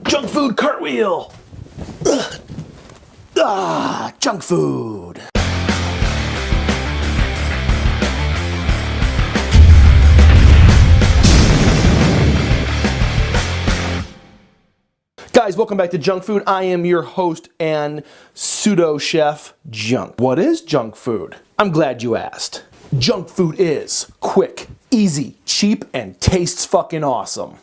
Junk food cartwheel! Ugh. Ah, junk food! Guys, welcome back to Junk Food. I am your host and pseudo chef, Junk. What is junk food? I'm glad you asked. Junk food is quick, easy, cheap, and tastes fucking awesome.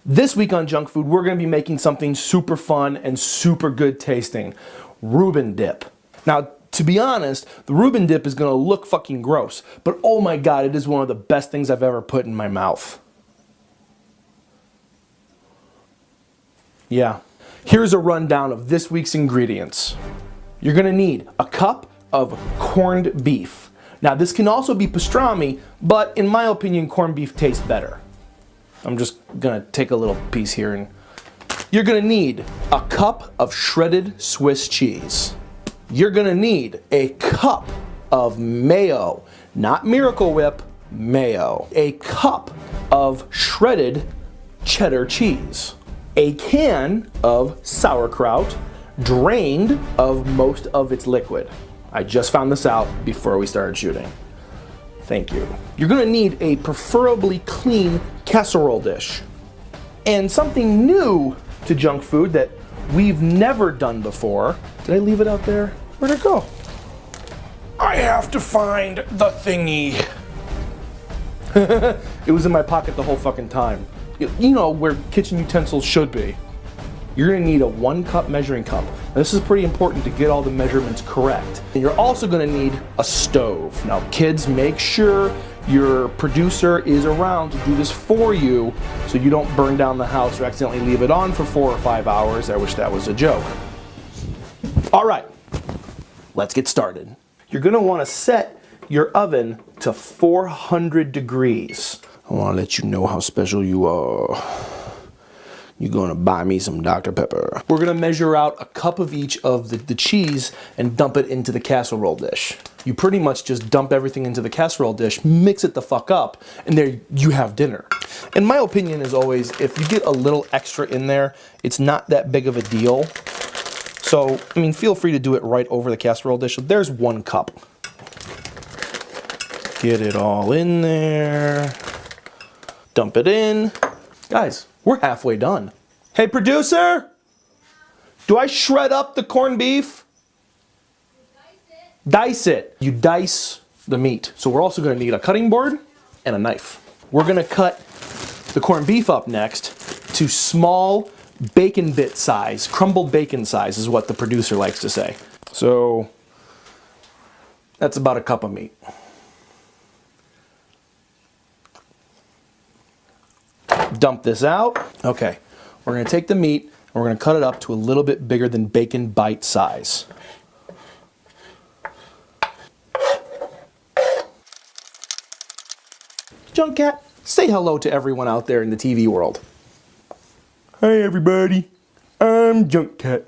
This week on Junk Food, we're gonna be making something super fun and super good tasting. Ruebin dip. Now, to be honest, the Ruebin dip is gonna look fucking gross, but oh my god, it is one of the best things I've ever put in my mouth. Yeah. Here's a rundown of this week's ingredients. You're gonna need a cup of corned beef. Now this can also be pastrami, but in my opinion, corned beef tastes better. I'm just gonna take a little piece here and you're gonna need a cup of shredded Swiss cheese. You're gonna need a cup of mayo, not Miracle Whip, mayo. A cup of shredded cheddar cheese. A can of sauerkraut, drained of most of its liquid. I just found this out before we started shooting. Thank you. You're gonna need a preferably clean casserole dish. And something new to junk food that we've never done before. Did I leave it out there? Where'd it go? I have to find the thingy. It was in my pocket the whole fucking time. You know where kitchen utensils should be. You're gonna need a 1 cup measuring cup. Now, this is pretty important to get all the measurements correct. And you're also gonna need a stove. Now kids, make sure your producer is around to do this for you so you don't burn down the house or accidentally leave it on for 4 or 5 hours. I wish that was a joke. All right, let's get started. You're gonna wanna set your oven to 400 degrees. I want to let you know how special you are. You're going to buy me some Dr. Pepper. We're going to measure out a cup of each of the cheese and dump it into the casserole dish. You pretty much just dump everything into the casserole dish, mix it the fuck up, and there you have dinner. And my opinion is always, if you get a little extra in there, it's not that big of a deal. So, I mean, feel free to do it right over the casserole dish. So there's 1 cup. Get it all in there. Dump it in. Guys, we're halfway done. Hey producer, do I shred up the corned beef? Dice it. You dice the meat. So we're also gonna need a cutting board and a knife. We're gonna cut the corned beef up next to small bacon bit size. Crumbled bacon size is what the producer likes to say. So that's about a cup of meat. Dump this out. Okay, we're gonna take the meat and we're gonna cut it up to a little bit bigger than bacon bite size. Junk Cat, say hello to everyone out there in the TV world. Hi everybody, I'm Junk Cat.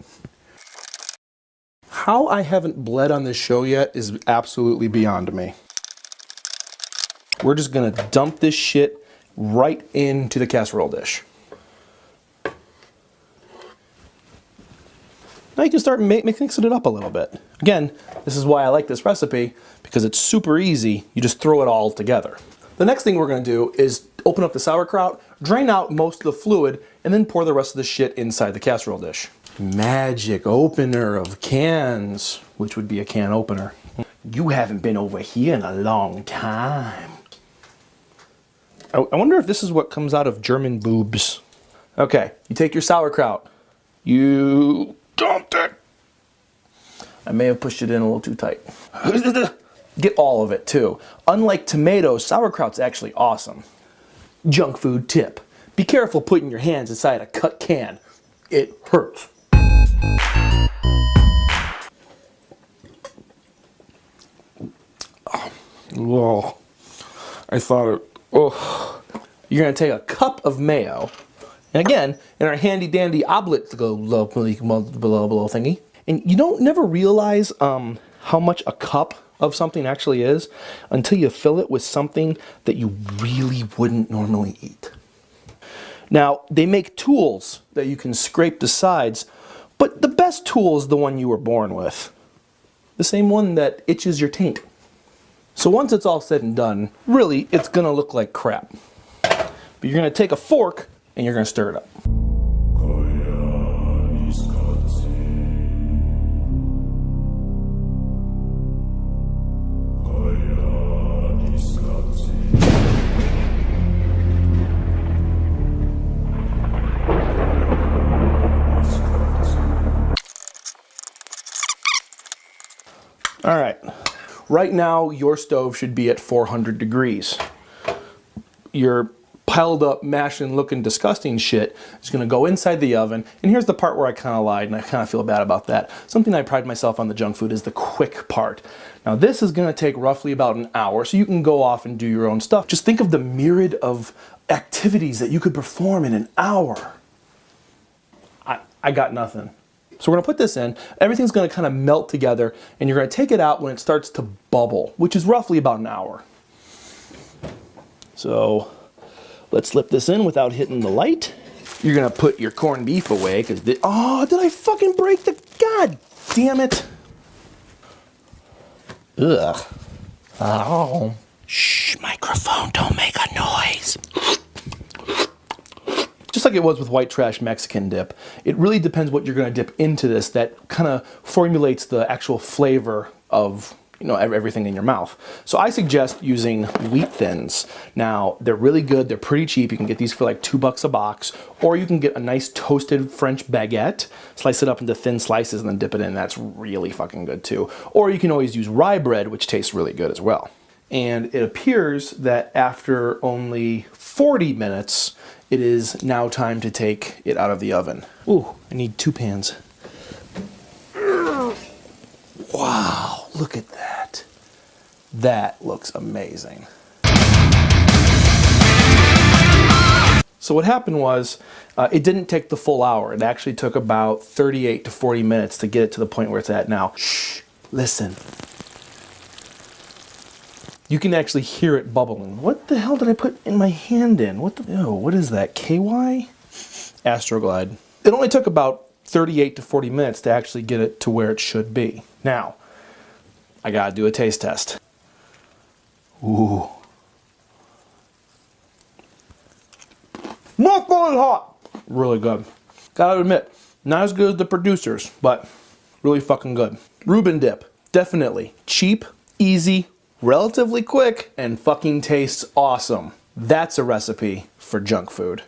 How I haven't bled on this show yet is absolutely beyond me. We're just gonna dump this shit right into the casserole dish. Now you can start mixing it up a little bit. Again, this is why I like this recipe, because it's super easy. You just throw it all together. The next thing we're gonna do is open up the sauerkraut, drain out most of the fluid, and then pour the rest of the shit inside the casserole dish. Magic opener of cans, which would be a can opener. You haven't been over here in a long time. I wonder if this is what comes out of German boobs. Okay, you take your sauerkraut. You dumped it. I may have pushed it in a little too tight. Get all of it too. Unlike tomatoes, sauerkraut's actually awesome. Junk food tip. Be careful putting your hands inside a cut can. It hurts. Oh, I thought it. Oh, you're gonna take a cup of mayo, and again, in our handy dandy omelet thingy, and you don't never realize how much a cup of something actually is until you fill it with something that you really wouldn't normally eat. Now, they make tools that you can scrape the sides, but the best tool is the one you were born with. The same one that itches your taint. So once it's all said and done, really, it's gonna look like crap. But you're gonna take a fork and you're gonna stir it up. All right, right now your stove should be at 400 degrees. Your piled up, mashing, looking disgusting shit is gonna go inside the oven. And here's the part where I kind of lied and I kind of feel bad about that. Something I pride myself on the junk food is the quick part. Now this is gonna take roughly about an hour, so you can go off and do your own stuff. Just think of the myriad of activities that you could perform in an hour. I got nothing. So we're gonna put this in, everything's gonna kind of melt together, and you're gonna take it out when it starts to bubble, which is roughly about an hour. So let's slip this in without hitting the light. You're gonna put your corned beef away, because oh, did I fucking break the, god damn it. Ugh. Oh. Shh, microphone, don't make a noise. Just like it was with white trash Mexican dip, it really depends what you're going to dip into this that kind of formulates the actual flavor of, you know, everything in your mouth. So I suggest using wheat thins. Now, they're really good, they're pretty cheap. You can get these for like $2 a box, or you can get a nice toasted French baguette, slice it up into thin slices and then dip it in. That's really fucking good too. Or you can always use rye bread, which tastes really good as well. And it appears that after only 40 minutes, it is now time to take it out of the oven. Ooh, I need 2 pans. Wow, look at that. That looks amazing. So what happened was, it didn't take the full hour. It actually took about 38 to 40 minutes to get it to the point where it's at now. Shh, listen. You can actually hear it bubbling. What the hell did I put in my hand in? What the, oh, what is that, KY? Astroglide. It only took about 38 to 40 minutes to actually get it to where it should be. Now, I gotta do a taste test. Ooh. Not going hot. Really good. Gotta admit, not as good as the producers, but really fucking good. Ruebin dip, definitely. Cheap, easy, relatively quick, and fucking tastes awesome. That's a recipe for junk food.